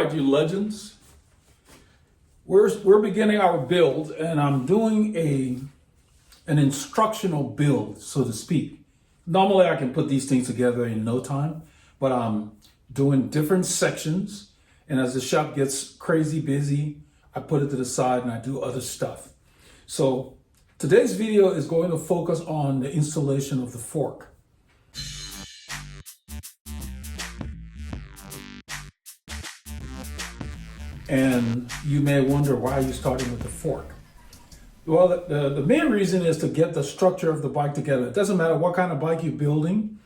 right, you legends. We're beginning our build, and I'm doing an instructional build, so to speak. Normally I can put these things together in no time, but I'm doing different sections, and as the shop gets crazy busy, I put it to the side and I do other stuff. So today's video is going to focus on the installation of the fork. And you may wonder, why are you starting with the fork? Well, the main reason is to get the structure of the bike together. It doesn't matter what kind of bike you're building.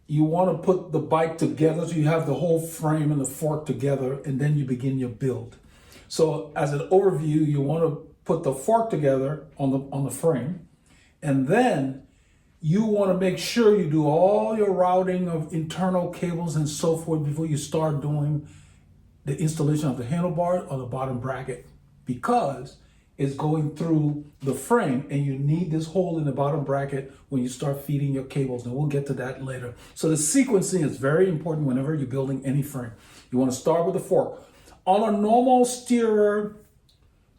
You want to put the bike together so you have the whole frame and the fork together, and then you begin your build. So as an overview, you want to put the fork together on the frame, and then you want to make sure you do all your routing of internal cables and so forth before you start doing the installation of the handlebar or the bottom bracket, because it's going through the frame and you need this hole in the bottom bracket when you start feeding your cables, and we'll get to that later. So the sequencing is very important whenever you're building any frame. You want to start with the fork. On a normal steerer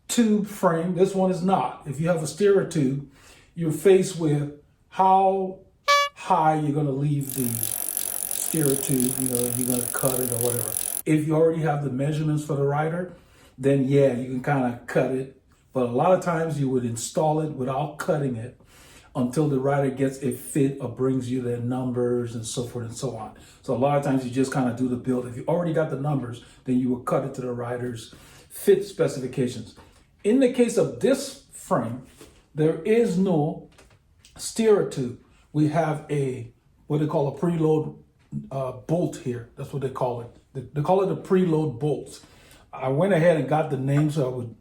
tube frame, this one is not. If you have a steerer tube, you're faced with how high you're going to leave the steerer tube, you're going to cut it or whatever. If you already have the measurements for the rider, then yeah, you can kind of cut it. But a lot of times you would install it without cutting it until the rider gets a fit or brings you their numbers and so forth and so on. So a lot of times you just kind of do the build. If you already got the numbers, then you will cut it to the rider's fit specifications. In the case of this frame, there is no steerer tube. We have what they call a preload bolt here. That's what they call it. They call it a preload bolt. I went ahead and got the name so I would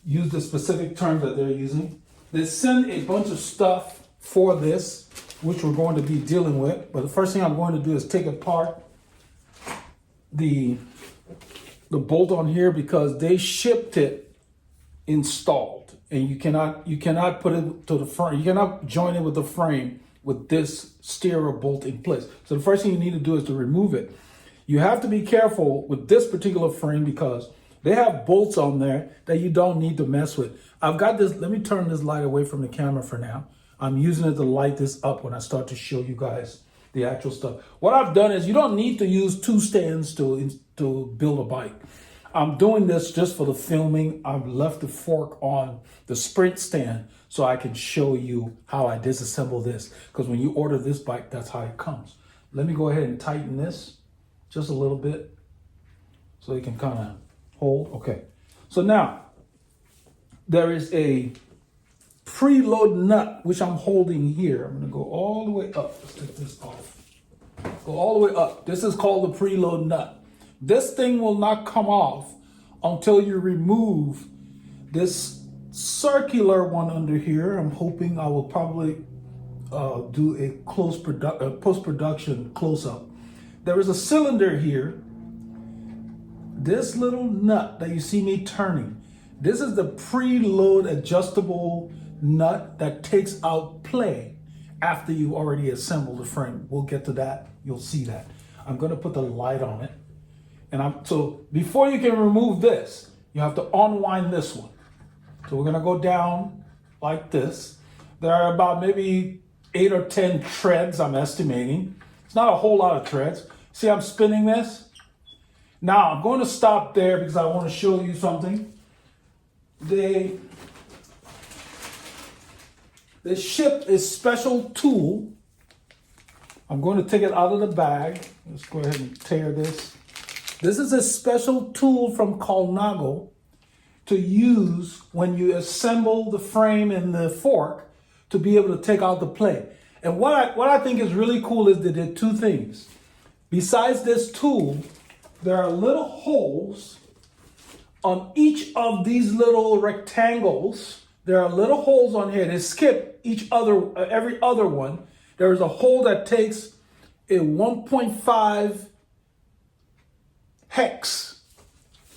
use the specific terms that they're using. They send a bunch of stuff for this, which we're going to be dealing with. But the first thing I'm going to do is take apart the bolt on here, because they shipped it installed, and you cannot put it to the front. You cannot join it with the frame with this steerer bolt in place. So the first thing you need to do is to remove it. You have to be careful with this particular frame because they have bolts on there that you don't need to mess with. I've got this, let me turn this light away from the camera for now. I'm using it to light this up when I start to show you guys the actual stuff. What I've done is you don't need to use two stands to build a bike. I'm doing this just for the filming. I've left the fork on the sprint stand so I can show you how I disassemble this, because when you order this bike, that's how it comes. Let me go ahead and tighten this just a little bit so you can kind of hold. Okay, so now there is a preload nut which I'm holding here. I'm going to go all the way up. Let's take this off. Go all the way up. This is called the preload nut. This thing will not come off until you remove this circular one under here. I'm hoping I will probably do a post-production close-up. There is a cylinder here. This little nut that you see me turning, this is the preload adjustable nut that takes out play after you already assembled the frame. We'll get to that. You'll see that. I'm going to put the light on it. So before you can remove this, you have to unwind this one. So we're going to go down like this. There are about maybe 8 or 10 treads, I'm estimating. It's not a whole lot of treads. See, I'm spinning this. Now I'm going to stop there because I want to show you something. They shipped a special tool. I'm going to take it out of the bag. Let's go ahead and tear this. This is a special tool from Colnago to use when you assemble the frame and the fork to be able to take out the play. And what I think is really cool is they did two things. Besides this tool, there are little holes on each of these little rectangles. There are little holes on here. They skip every other one. There is a hole that takes a 1.5 hex.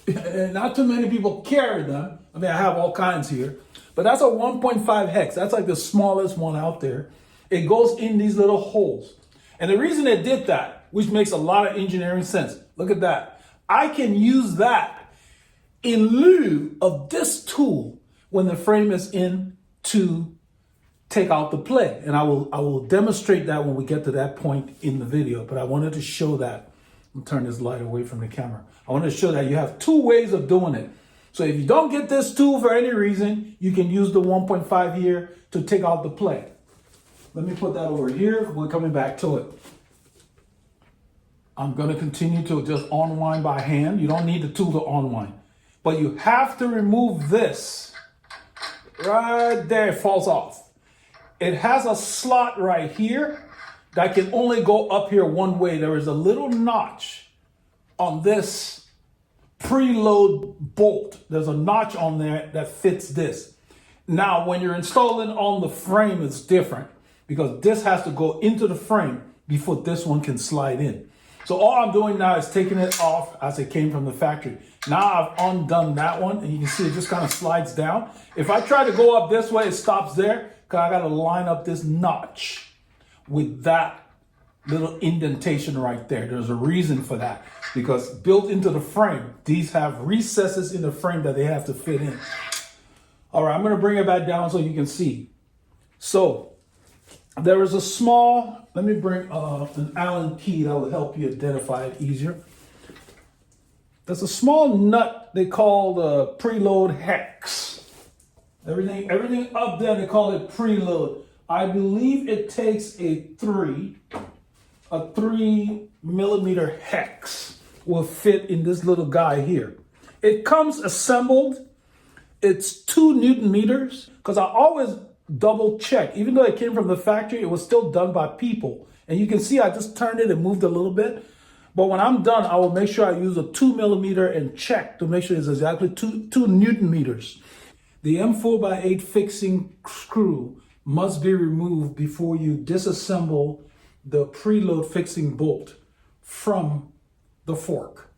Not too many people carry them. I mean, I have all kinds here, but that's a 1.5 hex. That's like the smallest one out there. It goes in these little holes. And the reason they did that, which makes a lot of engineering sense, look at that. I can use that in lieu of this tool when the frame is in to take out the play. And I will demonstrate that when we get to that point in the video, but I wanted to show that. I'll turn this light away from the camera. I wanted to show that you have two ways of doing it. So if you don't get this tool for any reason, you can use the 1.5 here to take out the play. Let me put that over here. We're coming back to it. I'm going to continue to just unwind by hand. You don't need the tool to unwind, but you have to remove this. Right there, it falls off. It has a slot right here that can only go up here one way. There is a little notch on this preload bolt. There's a notch on there that fits this. Now, when you're installing on the frame, it's different because this has to go into the frame before this one can slide in. So all I'm doing now is taking it off as it came from the factory. Now I've undone that one, and you can see it just kind of slides down. If I try to go up this way, it stops there because I got to line up this notch with that little indentation right there. There's a reason for that, because built into the frame, these have recesses in the frame that they have to fit in. All right, I'm going to bring it back down so you can see. So there is a small, let me bring an Allen key that will help you identify it easier. There's a small nut they call the preload hex. Everything up there, they call it preload. I believe it takes a 3 millimeter hex will fit in this little guy here. It comes assembled. It's 2 Newton meters, because I always double check. Even though it came from the factory, it was still done by people. And you can see I just turned it and moved a little bit. But when I'm done, I will make sure I use a 2 millimeter and check to make sure it's exactly 2 Newton meters. The M4x8 fixing screw must be removed before you disassemble the preload fixing bolt from the fork.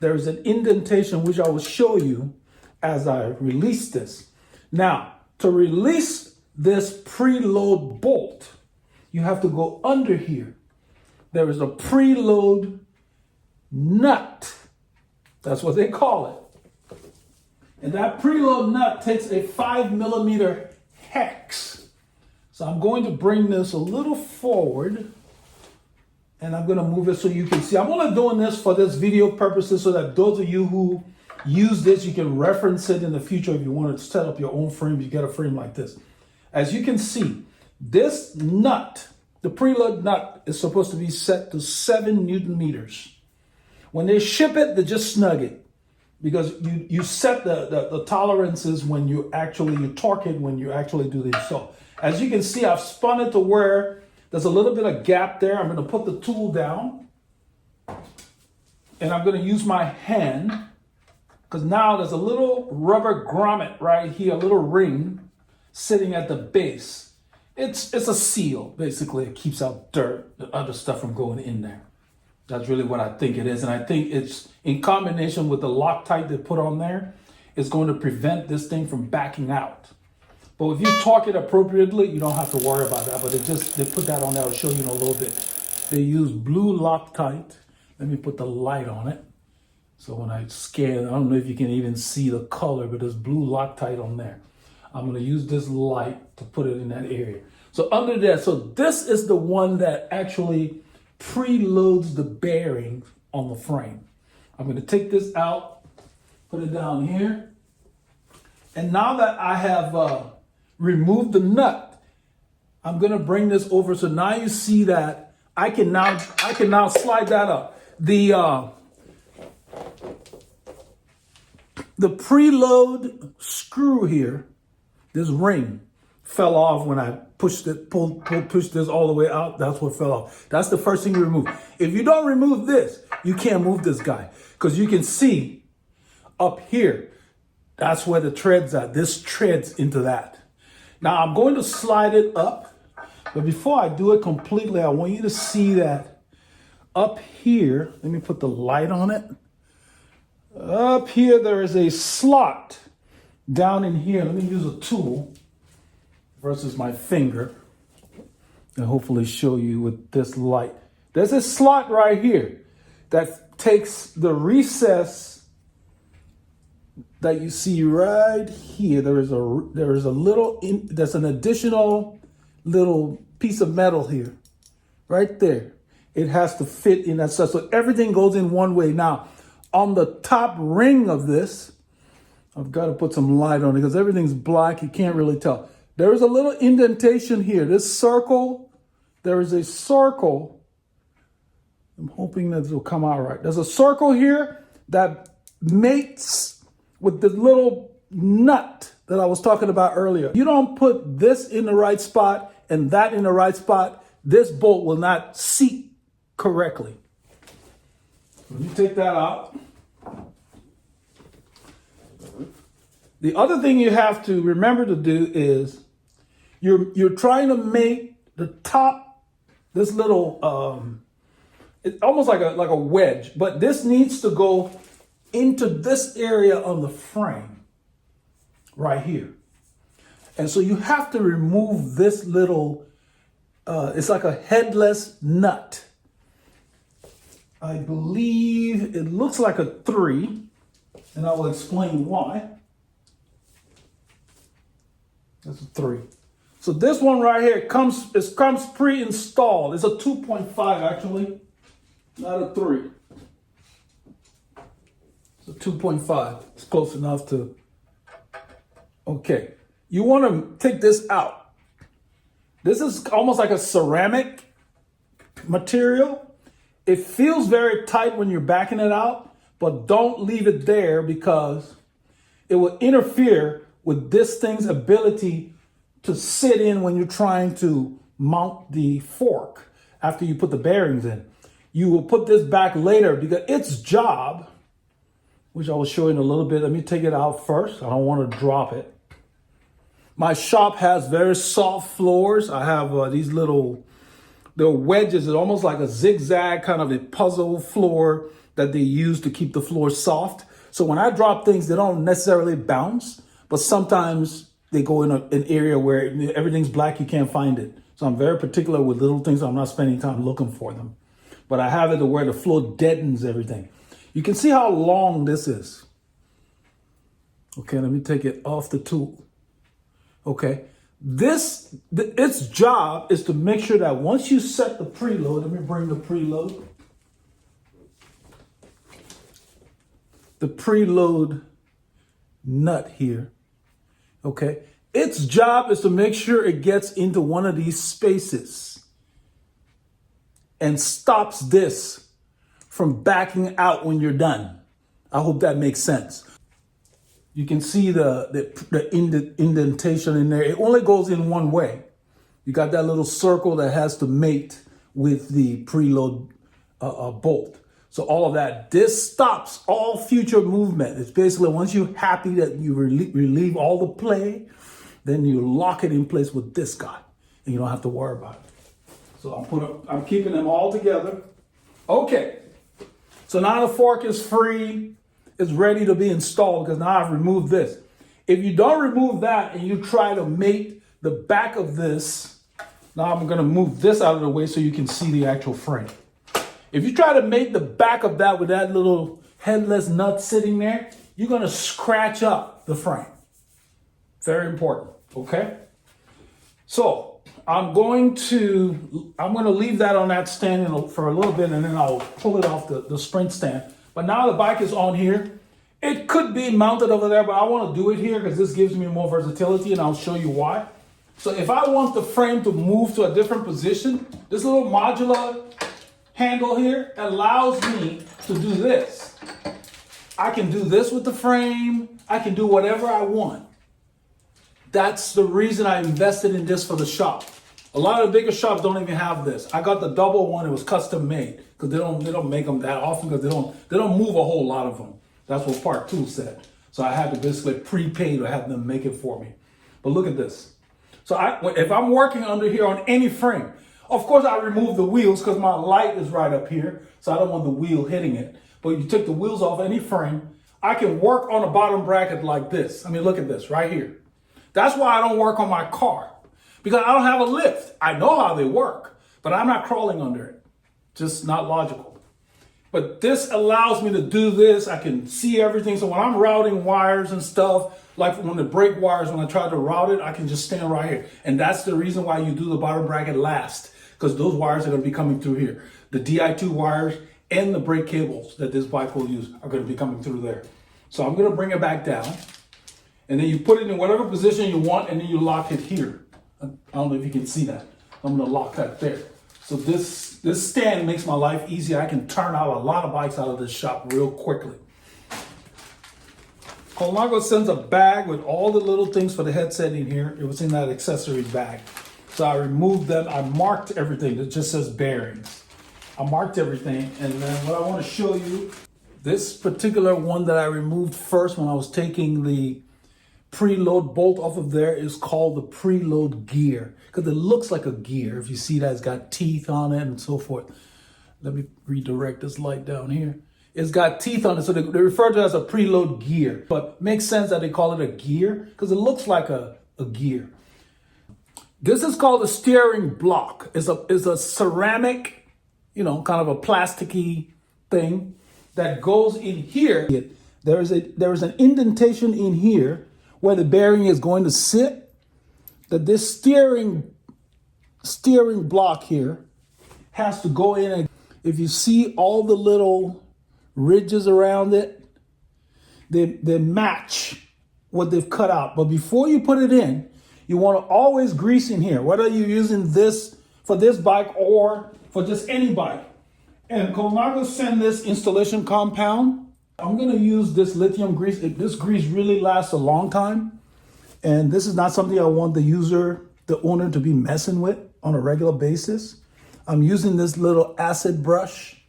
There is an indentation which I will show you as I release this. Now, to release this preload bolt, you have to go under here. There is a preload nut. That's what they call it. And that preload nut takes a 5 millimeter hex. So I'm going to bring this a little forward, and I'm going to move it so you can see. I'm only doing this for this video purposes so that those of you who use this, you can reference it in the future if you want to set up your own frame. You get a frame like this. As you can see, this nut, the preload nut, is supposed to be set to 7 Newton meters. When they ship it, they just snug it, because you set the tolerances when you torque it when you actually do the install. As you can see, I've spun it to where there's a little bit of gap there. I'm going to put the tool down, and I'm going to use my hand, because now there's a little rubber grommet right here, a little ring sitting at the base. It's a seal, basically. It keeps out dirt and other stuff from going in there. That's really what I think it is. And I think it's in combination with the Loctite they put on there, it's going to prevent this thing from backing out. But if you torque it appropriately, you don't have to worry about that. But they put that on there. I'll show you in a little bit. They use blue Loctite. Let me put the light on it. So when I scan, I don't know if you can even see the color, but there's blue Loctite on there. I'm going to use this light to put it in that area. So under there, so this is the one that actually preloads the bearing on the frame. I'm going to take this out, put it down here. And now that I have removed the nut, I'm going to bring this over. So now you see that I can now slide that up. The preload screw here, this ring, fell off when I pushed this all the way out. That's what fell off. That's the first thing you remove. If you don't remove this, you can't move this guy, because you can see up here, that's where the treads are. This treads into that. Now I'm going to slide it up, but before I do it completely, I want you to see that up here, let me put the light on it. Up here, there is a slot down in here. Let me use a tool versus my finger and hopefully show you with this light. There's a slot right here that takes the recess that you see right here. There's an additional little piece of metal here, right there. It has to fit in that stuff. So everything goes in one way. Now, on the top ring of this, I've got to put some light on it because everything's black. You can't really tell. There is a little indentation here. This circle, there is a circle. I'm hoping that this will come out right. There's a circle here that mates with the little nut that I was talking about earlier. You don't put this in the right spot and that in the right spot, this bolt will not seat correctly. Let me take that out. The other thing you have to remember to do is you're trying to make the top, this little, it's almost like a wedge, but this needs to go into this area on the frame right here. And so you have to remove this little, it's like a headless nut. I believe it looks like a 3, and I will explain why. That's a 3. So this one right here comes pre-installed. It's a 2.5 actually, not a 3. It's a 2.5. It's close enough to. Okay, you want to take this out. This is almost like a ceramic material. It feels very tight when you're backing it out, but don't leave it there because it will interfere with this thing's ability to sit in when you're trying to mount the fork after you put the bearings in. You will put this back later because its job, which I will show you in a little bit. Let me take it out first. I don't want to drop it. My shop has very soft floors. I have these little wedges. It's almost like a zigzag kind of a puzzle floor that they use to keep the floor soft. So when I drop things, they don't necessarily bounce, but sometimes they go in an area where everything's black, you can't find it. So I'm very particular with little things. I'm not spending time looking for them. But I have it to where the floor deadens everything. You can see how long this is. Okay, let me take it off the tool. Okay, its job is to make sure that once you set the preload, let me bring the preload. The preload nut here. Okay, its job is to make sure it gets into one of these spaces and stops this from backing out when you're done. I hope that makes sense. You can see the indentation in there. It only goes in one way. You got that little circle that has to mate with the preload bolt. So all of that, this stops all future movement. It's basically once you're happy that you relieve all the play, then you lock it in place with this guy and you don't have to worry about it. So I'm keeping them all together. Okay, so now the fork is free. It's ready to be installed because now I've removed this. If you don't remove that and you try to mate the back of this, now I'm going to move this out of the way so you can see the actual frame. If you try to mate the back of that with that little headless nut sitting there, you're going to scratch up the frame. Very important, okay? So I'm going to leave that on that stand for a little bit and then I'll pull it off the sprint stand. But now the bike is on here. It could be mounted over there, but I want to do it here because this gives me more versatility and I'll show you why. So if I want the frame to move to a different position, this little modular handle here allows me to do this. I can do this with the frame. I can do whatever I want. That's the reason I invested in this for the shop. A lot of the bigger shops don't even have this. I got the double one. It was custom made because they don't make them that often because they don't move a whole lot of them. That's what part 2 said. So I had to basically prepay to have them make it for me. But look at this. So if I'm working under here on any frame, of course I remove the wheels because my light is right up here. So I don't want the wheel hitting it. But you take the wheels off any frame, I can work on a bottom bracket like this. I mean, look at this right here. That's why I don't work on my car. Because I don't have a lift. I know how they work, but I'm not crawling under it. Just not logical. But this allows me to do this. I can see everything. So when I'm routing wires and stuff, like when the brake wires, when I try to route it, I can just stand right here. And that's the reason why you do the bottom bracket last, because those wires are going to be coming through here. The DI2 wires and the brake cables that this bike will use are going to be coming through there. So I'm going to bring it back down. And then you put it in whatever position you want, and then you lock it here. I don't know if you can see that. I'm going to lock that there. So this stand makes my life easier. I can turn out a lot of bikes out of this shop real quickly. Colnago sends a bag with all the little things for the headset in here. It was in that accessories bag. So I removed them. I marked everything. It just says bearings. I marked everything. And then what I want to show you, this particular one that I removed first when I was taking the preload bolt off of there is called the preload gear, because it looks like a gear. If you see that, it's got teeth on it and so forth. Let me redirect this light down here. It's got teeth on it, so they refer to it as a preload gear, but makes sense that they call it a gear because it looks like a gear. This is called a steering block. It's a ceramic, kind of a plasticky thing that goes in here. There is an indentation in here where the bearing is going to sit, that this steering block here has to go in. And if you see all the little ridges around it, they match what they've cut out. But before you put it in, you want to always grease in here, whether you're using this for this bike or for just any bike. And Colnago sent this installation compound. I'm going to use this lithium grease. This grease really lasts a long time. And this is not something I want the owner to be messing with on a regular basis. I'm using this little acid brush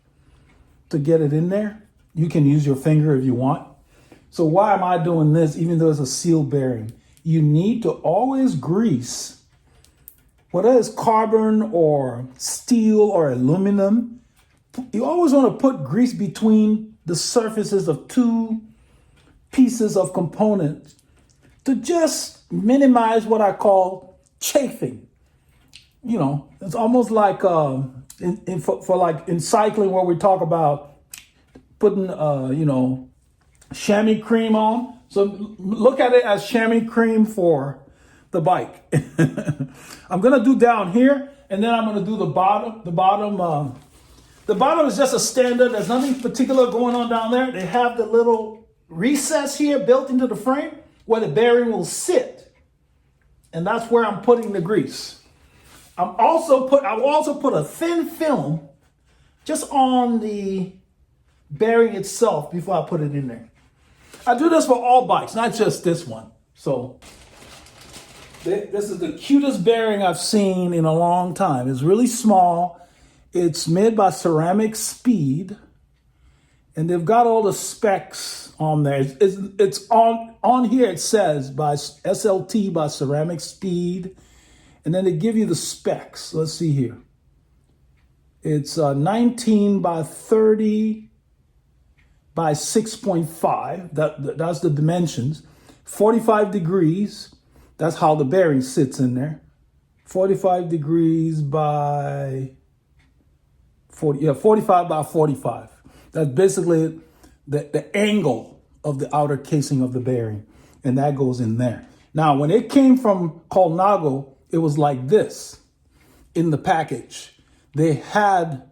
to get it in there. You can use your finger if you want. So why am I doing this, even though it's a sealed bearing? You need to always grease, whether it's carbon or steel or aluminum. You always want to put grease between the surfaces of two pieces of components to just minimize what I call chafing. It's almost like in cycling where we talk about putting chamois cream on. So look at it as chamois cream for the bike. I'm gonna do down here, and then I'm gonna do the bottom. The bottom is just a standard. There's nothing particular going on down there. They have the little recess here built into the frame where the bearing will sit. And that's where I'm putting the grease. I will also put a thin film just on the bearing itself before I put it in there. I do this for all bikes, not just this one. So this is the cutest bearing I've seen in a long time. It's really small. It's made by Ceramic Speed, and they've got all the specs on there. It's on here. It says by SLT by Ceramic Speed, and then they give you the specs. Let's see here. It's 19 by 30 by 6.5. That's the dimensions. 45 degrees. That's how the bearing sits in there. 45 degrees by 45 by 45. That's basically the angle of the outer casing of the bearing, and that goes in there. Now, when it came from Colnago, it was like this in the package. They had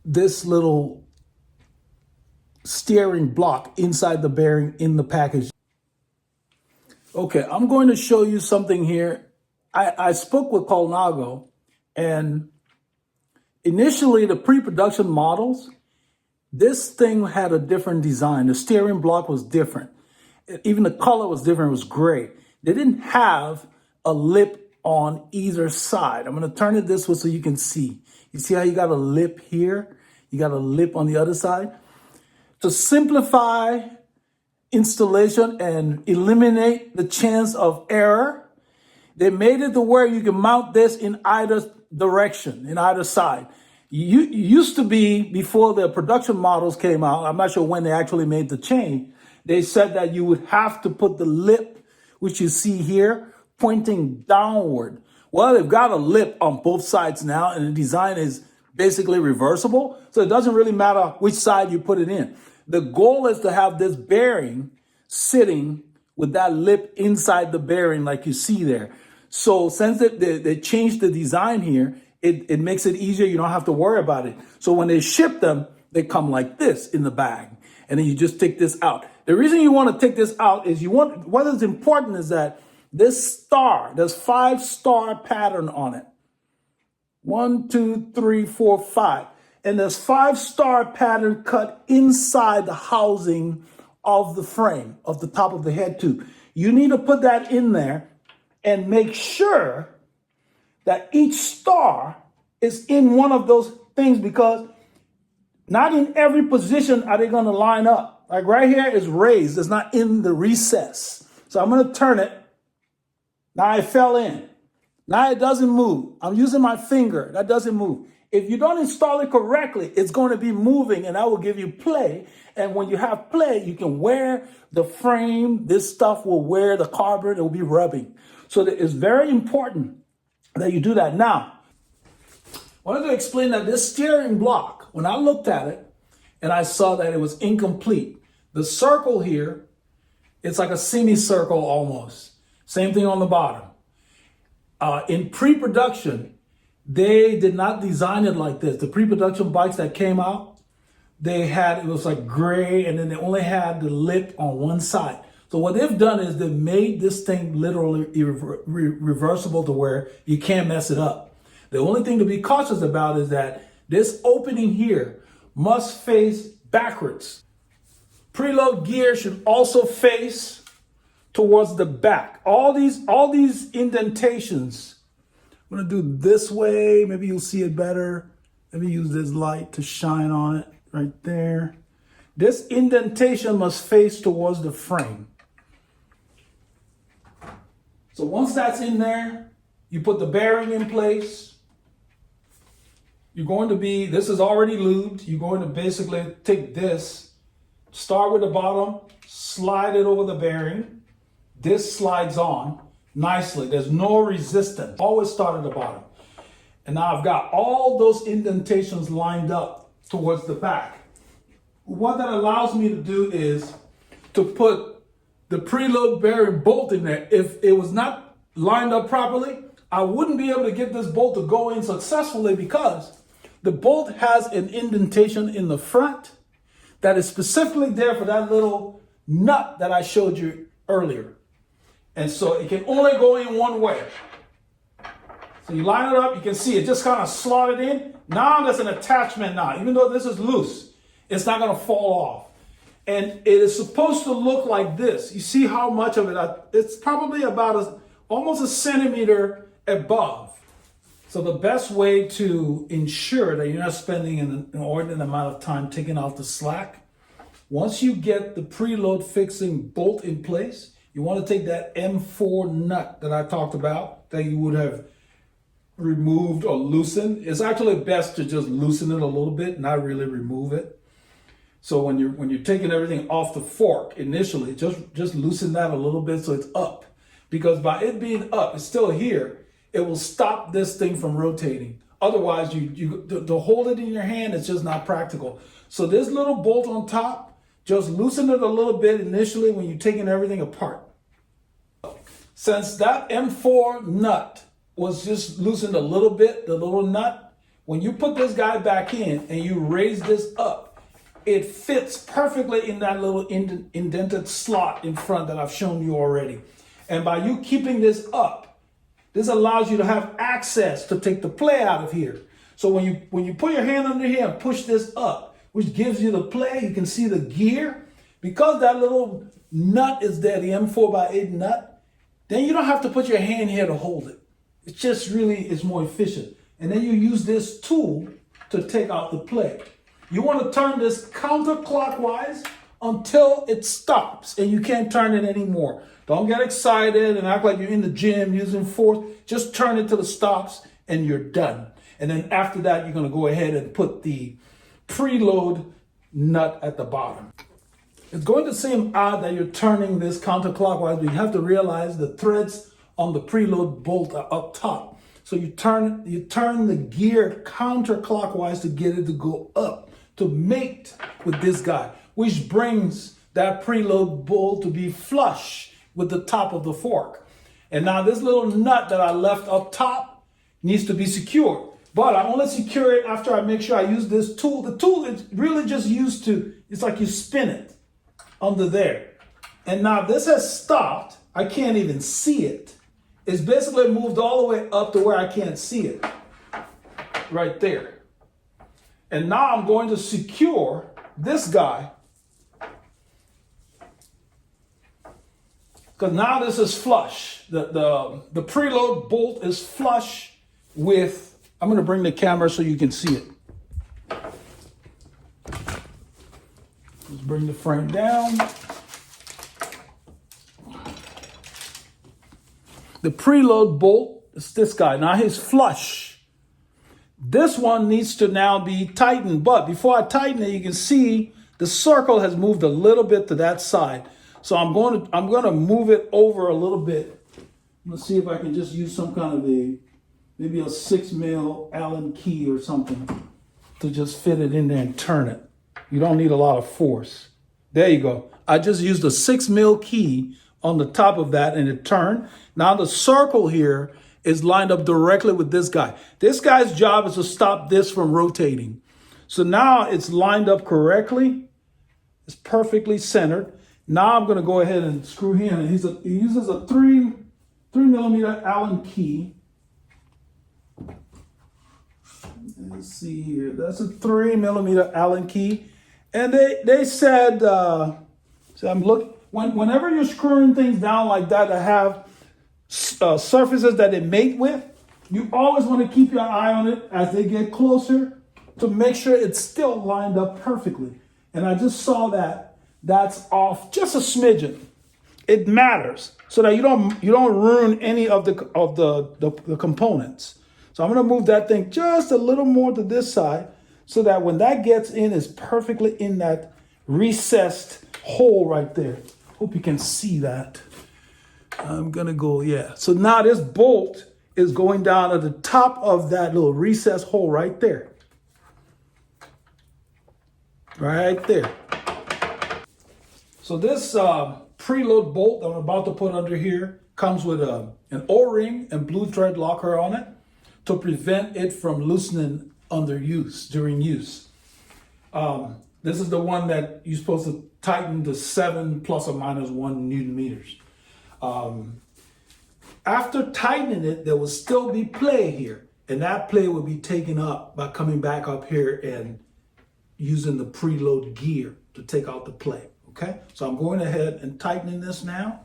this little steering block inside the bearing in the package. Okay, I'm going to show you something here. I spoke with Colnago, and initially, the pre-production models, this thing had a different design. The steering block was different. Even the color was different. It was gray. They didn't have a lip on either side. I'm going to turn it this way so you can see. You see how you got a lip here? You got a lip on the other side? To simplify installation and eliminate the chance of error, they made it to where you can mount this in either direction, in either side. You used to be, before the production models came out, I'm not sure when they actually made the change, they said that you would have to put the lip, which you see here, pointing downward. Well, they've got a lip on both sides now, and the design is basically reversible. So it doesn't really matter which side you put it in. The goal is to have this bearing sitting with that lip inside the bearing like you see there. So since they changed the design here, it makes it easier. You don't have to worry about it. So when they ship them, they come like this in the bag. And then you just take this out. The reason you want to take this out is what is important is that this star, there's 5-star pattern on it. 1, 2, 3, 4, 5. And there's 5-star pattern cut inside the housing of the frame, of the top of the head tube. You need to put that in there and make sure that each star is in one of those things, because not in every position are they going to line up. Like right here is raised. It's not in the recess. So I'm going to turn it. Now it fell in. Now it doesn't move. I'm using my finger. That doesn't move. If you don't install it correctly, it's going to be moving, and that will give you play. And when you have play, you can wear the frame. This stuff will wear the carbon. It will be rubbing. So it's very important that you do that. Now, I wanted to explain that this steering block, when I looked at it and I saw that it was incomplete, the circle here, it's like a semicircle almost. Same thing on the bottom. In pre-production, they did not design it like this. The pre-production bikes that came out, it was like gray, and then they only had the lip on one side. So what they've done is they've made this thing literally reversible to where you can't mess it up. The only thing to be cautious about is that this opening here must face backwards. Preload gear should also face towards the back. All these indentations, I'm gonna do this way. Maybe you'll see it better. Let me use this light to shine on it right there. This indentation must face towards the frame. So once that's in there, you put the bearing in place. This is already lubed. You're going to basically take this, start with the bottom, slide it over the bearing. This slides on nicely. There's no resistance. Always start at the bottom. And now I've got all those indentations lined up towards the back. What that allows me to do is to put the preload bearing bolt in there. If it was not lined up properly, I wouldn't be able to get this bolt to go in successfully, because the bolt has an indentation in the front that is specifically there for that little nut that I showed you earlier. And so it can only go in one way. So you line it up, you can see it just kind of slotted in. Now there's an attachment now. Even though this is loose, it's not going to fall off. And it is supposed to look like this. You see how much of it, it's probably about almost a centimeter above. So the best way to ensure that you're not spending an inordinate amount of time taking out the slack, once you get the preload fixing bolt in place, you want to take that M4 nut that I talked about that you would have removed or loosened. It's actually best to just loosen it a little bit, not really remove it. So when you're taking everything off the fork initially, just loosen that a little bit so it's up. Because by it being up, it's still here, it will stop this thing from rotating. Otherwise, to hold it in your hand, it's just not practical. So this little bolt on top, just loosen it a little bit initially when you're taking everything apart. Since that M4 nut was just loosened a little bit, the little nut, when you put this guy back in and you raise this up, it fits perfectly in that little indented slot in front that I've shown you already. And by you keeping this up, this allows you to have access to take the play out of here. So when you put your hand under here and push this up, which gives you the play, you can see the gear. Because that little nut is there, the M4x8 nut, then you don't have to put your hand here to hold it. It just really is more efficient. And then you use this tool to take out the play. You want to turn this counterclockwise until it stops and you can't turn it anymore. Don't get excited and act like you're in the gym using force. Just turn it till it stops and you're done. And then after that, you're going to go ahead and put the preload nut at the bottom. It's going to seem odd that you're turning this counterclockwise, but you have to realize the threads on the preload bolt are up top. So you turn the gear counterclockwise to get it to go up, to mate with this guy, which brings that preload bolt to be flush with the top of the fork. And now this little nut that I left up top needs to be secured. But I only secure it after I make sure I use this tool. The tool is really just used to, it's like you spin it under there. And now this has stopped. I can't even see it. It's basically moved all the way up to where I can't see it. Right there. And now I'm going to secure this guy. Because now this is flush. The preload bolt is flush with, I'm going to bring the camera so you can see it. Let's bring the frame down. The preload bolt is this guy. Now he's flush. This one needs to now be tightened. But before I tighten it, you can see the circle has moved a little bit to that side. So I'm going to move it over a little bit. Let's see if I can just use some kind of maybe a 6mm Allen key or something to just fit it in there and turn it. You don't need a lot of force. There you go. I just used a 6mm key on the top of that and it turned. Now the circle here is lined up directly with this guy. This guy's job is to stop this from rotating. So now it's lined up correctly. It's perfectly centered. Now I'm going to go ahead and screw him in. He uses a 3mm Allen key. Let's see here. That's a 3mm Allen key. And they said, so I'm looking, whenever you're screwing things down like that have surfaces that they mate with, you always want to keep your eye on it as they get closer to make sure it's still lined up perfectly. And I just saw that that's off just a smidgen. It matters so that you don't ruin any of the components. So I'm going to move that thing just a little more to this side so that when that gets in, it's perfectly in that recessed hole right there. Hope you can see that. I'm going to go, yeah. So now this bolt is going down at the top of that little recessed hole right there. Right there. So this preload bolt that I'm about to put under here comes with an O-ring and blue thread locker on it to prevent it from loosening during use. This is the one that you're supposed to tighten to 7 plus or minus 1 Newton meters. After tightening it, there will still be play here, and that play will be taken up by coming back up here and using the preload gear to take out the play. Okay, so I'm going ahead and tightening this now.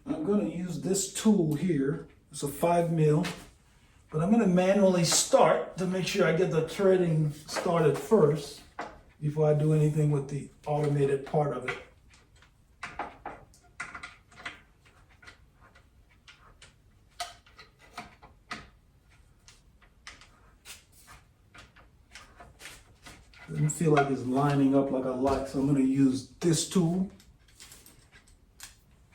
I'm going to use this tool here. It's a 5mm, but I'm going to manually start to make sure I get the threading started first before I do anything with the automated part of it. Doesn't feel like it's lining up like I like, so I'm going to use this tool.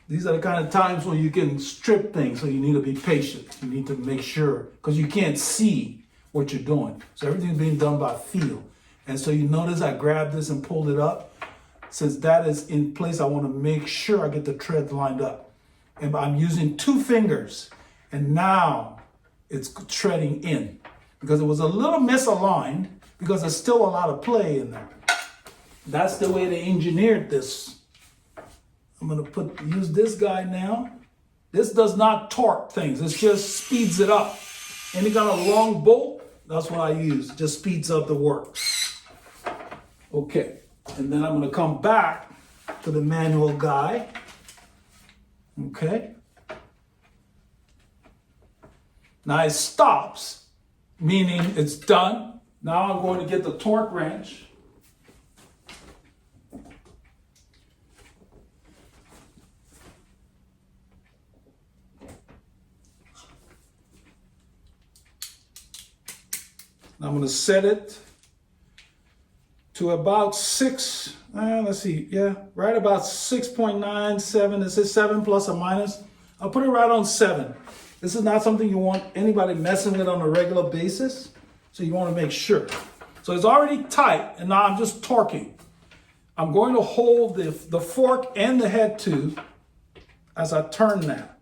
These are the kind of times when you can strip things, so you need to be patient. You need to make sure, because you can't see what you're doing. So everything's being done by feel. And so you notice I grabbed this and pulled it up. Since that is in place, I want to make sure I get the treads lined up. And I'm using 2 fingers, and now it's treading in. Because it was a little misaligned, because there's still a lot of play in there. That's the way they engineered this. I'm going to use this guy now. This does not torque things. It just speeds it up. Any kind of long bolt, that's what I use. It just speeds up the work. Okay. And then I'm going to come back to the manual guy. Okay. Now it stops, meaning it's done. Now I'm going to get the torque wrench. I'm going to set it to about 6, let's see, yeah, right about 6.97. It says 7 plus or minus. I'll put it right on 7. This is not something you want anybody messing with on a regular basis. So you want to make sure. So it's already tight, and now I'm just torquing. I'm going to hold the fork and the head tube as I turn that.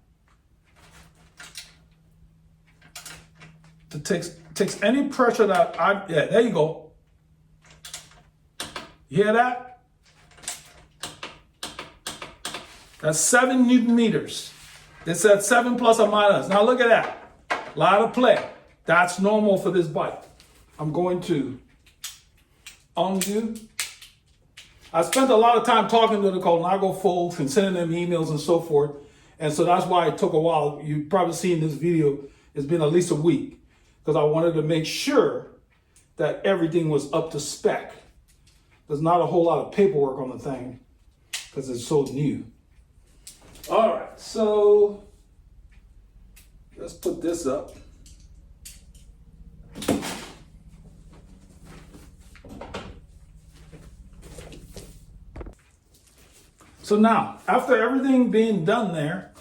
It takes any pressure that yeah, there you go. You hear that? That's 7 Newton meters. It's at 7 plus or minus. Now look at that. A lot of play. That's normal for this bike. I'm going to undo. I spent a lot of time talking to the Colnago folks and sending them emails and so forth. And so that's why it took a while. You've probably seen this video. It's been at least a week because I wanted to make sure that everything was up to spec. There's not a whole lot of paperwork on the thing because it's so new. All right, so let's put this up. So now, after everything being done there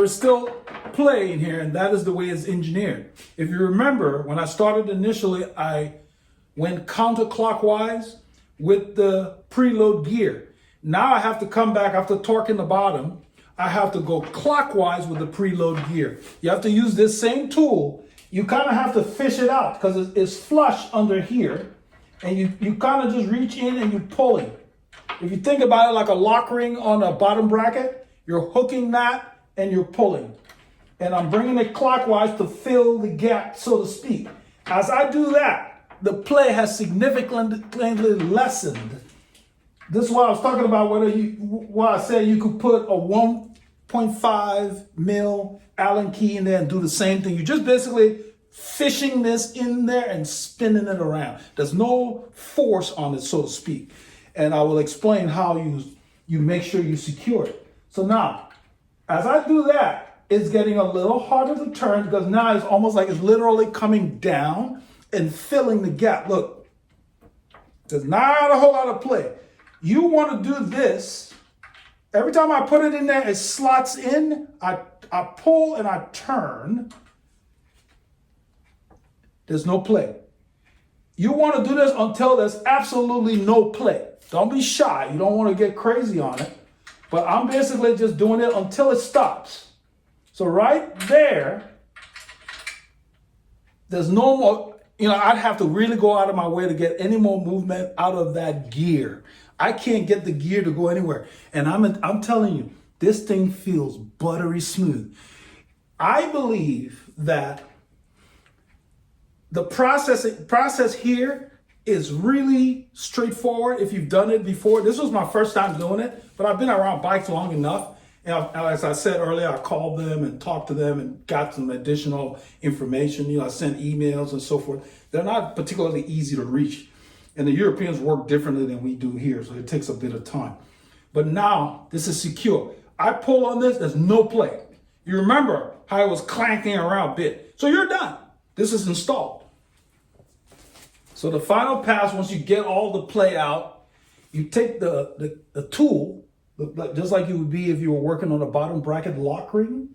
is still play in here, and that is the way it's engineered. If you remember, when I started initially, I went counterclockwise with the preload gear. Now I have to come back after torquing the bottom. I have to go clockwise with the preload gear. You have to use this same tool. You kind of have to fish it out because it's flush under here. And you kind of just reach in and you pull it. If you think about it like a lock ring on a bottom bracket, you're hooking that and you're pulling. And I'm bringing it clockwise to fill the gap, so to speak. As I do that, the play has significantly lessened. This is what I was talking about, why I said you could put a 1.5 mil Allen key in there and do the same thing. You're just basically fishing this in there and spinning it around. There's no force on it, so to speak. And I will explain how you make sure you secure it. So now, as I do that, it's getting a little harder to turn because now it's almost like it's literally coming down and filling the gap. Look, there's not a whole lot of play. You want to do this. Every time I put it in there, it slots in. I pull and I turn. There's no play. You want to do this until there's absolutely no play. Don't be shy. You don't want to get crazy on it. But I'm basically just doing it until it stops. So right there, there's no more, I'd have to really go out of my way to get any more movement out of that gear. I can't get the gear to go anywhere. And I'm telling you, this thing feels buttery smooth. I believe that the process here is really straightforward if you've done it before. This was my first time doing it, but I've been around bikes long enough. And as I said earlier, I called them and talked to them and got some additional information. I sent emails and so forth. They're not particularly easy to reach. And the Europeans work differently than we do here, so it takes a bit of time. But now this is secure. I pull on this, there's no play. You remember how it was clanking around a bit. So you're done. This is installed. So the final pass, once you get all the play out, you take the tool, just like you would be if you were working on a bottom bracket lock ring.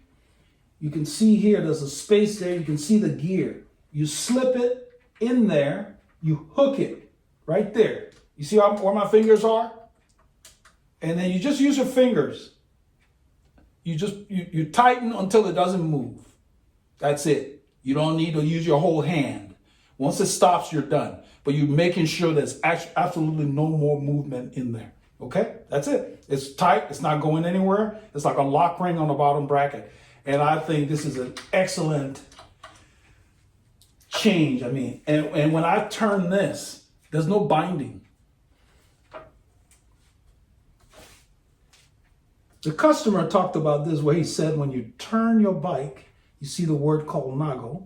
You can see here, there's a space there. You can see the gear. You slip it in there. You hook it right there. You see where my fingers are? And then you just use your fingers. You tighten until it doesn't move. That's it. You don't need to use your whole hand. Once it stops, you're done. But you're making sure there's absolutely no more movement in there. Okay? That's it. It's tight. It's not going anywhere. It's like a lock ring on the bottom bracket. And I think this is an excellent change. And when I turn this, there's no binding. The customer talked about this where he said when you turn your bike, you see the word Colnago.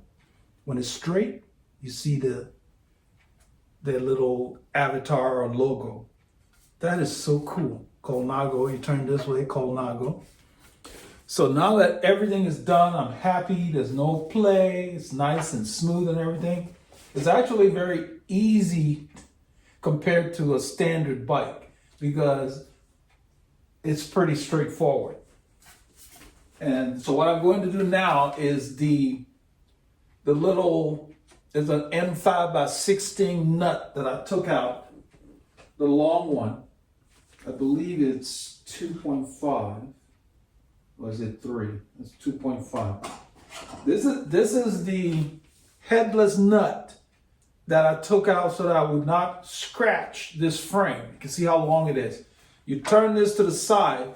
When it's straight, you see their little avatar or logo. That is so cool. Colnago, you turn this way, Colnago. So now that everything is done, I'm happy. There's no play. It's nice and smooth and everything. It's actually very easy compared to a standard bike because it's pretty straightforward. And so what I'm going to do now is the little, there's an M5x16 nut that I took out, the long one. I believe it's 2.5. Or is it 3? It's 2.5. This is the headless nut that I took out so that I would not scratch this frame. You can see how long it is. You turn this to the side,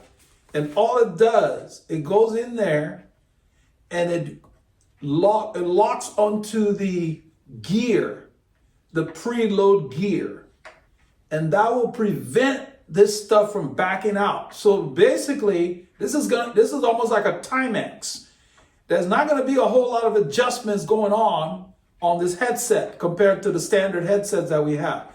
and all it does, it goes in there and it locks onto the gear, the preload gear. And that will prevent this stuff from backing out. So basically, this is almost like a Timex. There's not going to be a whole lot of adjustments going on this headset compared to the standard headsets that we have.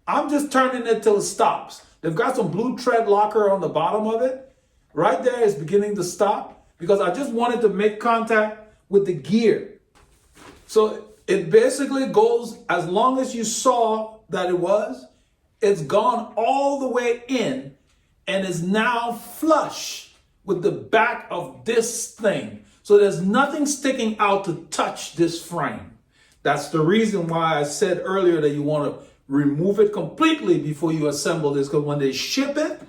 I'm just turning it till it stops. They've got some blue tread locker on the bottom of it. Right there is beginning to stop because I just wanted to make contact with the gear. So it basically goes, as long as you saw that it was, it's gone all the way in and is now flush with the back of this thing. So there's nothing sticking out to touch this frame. That's the reason why I said earlier that you want to remove it completely before you assemble this, because when they ship it,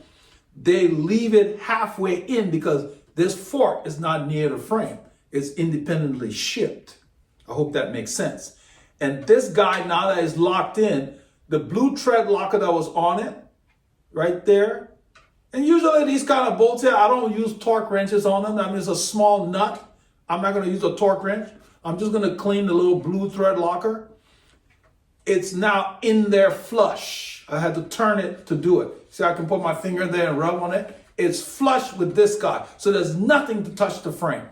they leave it halfway in because this fork is not near the frame. It's independently shipped. I hope that makes sense. And this guy, now that is locked in, the blue tread locker that was on it, right there. And usually these kind of bolts here, I don't use torque wrenches on them. I mean, it's a small nut. I'm not going to use a torque wrench. I'm just going to clean the little blue thread locker. It's now in there flush. I had to turn it to do it. See, I can put my finger there and rub on it. It's flush with this guy. So there's nothing to touch the frame.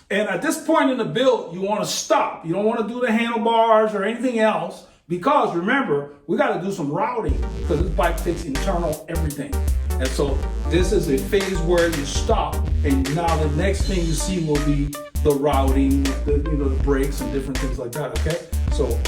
And at this point in the build, you want to stop. You don't want to do the handlebars or anything else because remember, we got to do some routing because this bike takes internal everything. And so this is a phase where you stop, and now the next thing you see will be the routing, the brakes and different things like that, okay? So